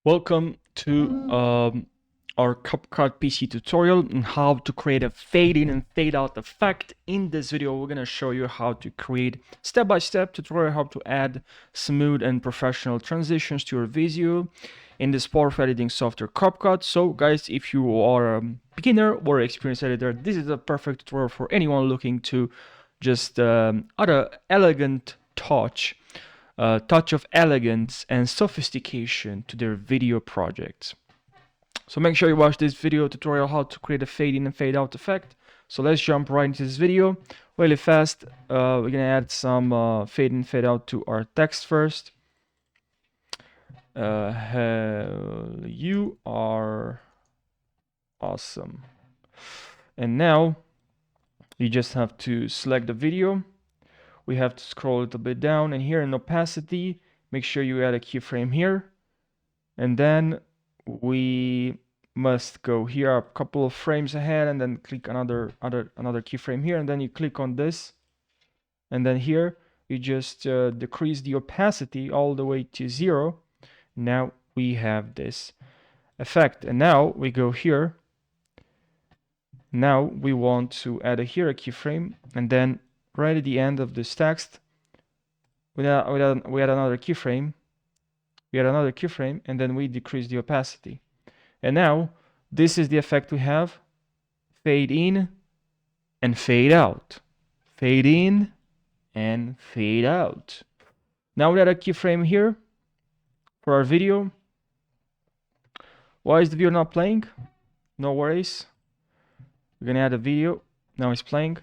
Welcome to our CapCut PC tutorial on how to create a fade in and fade out effect. In this video, we're going to show you how to create step-by-step tutorial how to add smooth and professional transitions to your video in this powerful editing software CapCut. So guys, if you are a beginner or experienced editor, this is a perfect tutorial for anyone looking to just add an elegant touch of elegance and sophistication to their video projects. So make sure you watch this video tutorial how to create a fade in and fade out effect. So let's jump right into this video really fast. We're gonna add some fade in fade out to our text first. You are awesome. And now you just have to select the video. We have to scroll a little bit down, and here in opacity, make sure you add a keyframe here. And then we must go here a couple of frames ahead and then click another keyframe here, and then you click on this. And then here you just decrease the opacity all the way to 0. Now we have this effect. And now we go here. Now we want to add here a keyframe, and then right at the end of this text, we add another keyframe. We add another keyframe, and then we decrease the opacity. And now this is the effect we have: fade in and fade out, fade in and fade out. Now we add a keyframe here for our video. Why is the video not playing? No worries. We're gonna add a video. Now it's playing.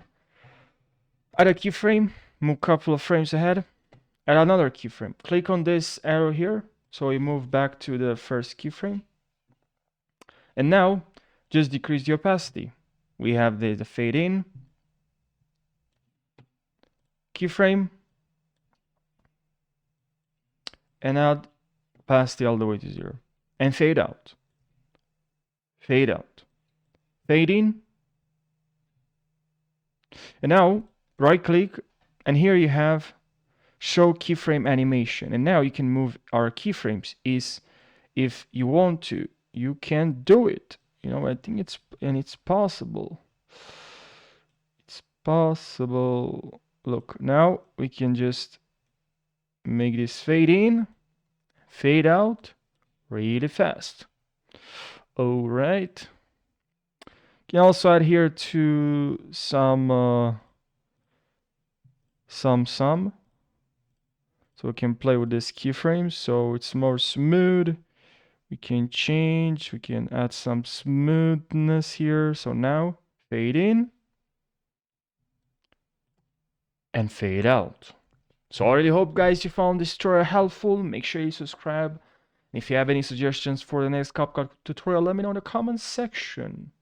Add a keyframe, move a couple of frames ahead, add another keyframe. Click on this arrow here, so we move back to the first keyframe. And now, just decrease the opacity. We have the fade in, keyframe, and add opacity all the way to 0. And fade out. Fade out. Fade in. And now, right click, and here you have show keyframe animation. And now you can move our keyframes. If you want to, you can do it. You know, I think it's possible. It's possible. Look, now we can just make this fade in, fade out really fast. All right. You can also add here to some. So we can play with this keyframe so it's more smooth. We can change, we can add some smoothness here. So now fade in and fade out. So I really hope guys you found this tutorial helpful. Make sure you subscribe. And if you have any suggestions for the next CapCut tutorial, let me know in the comments section.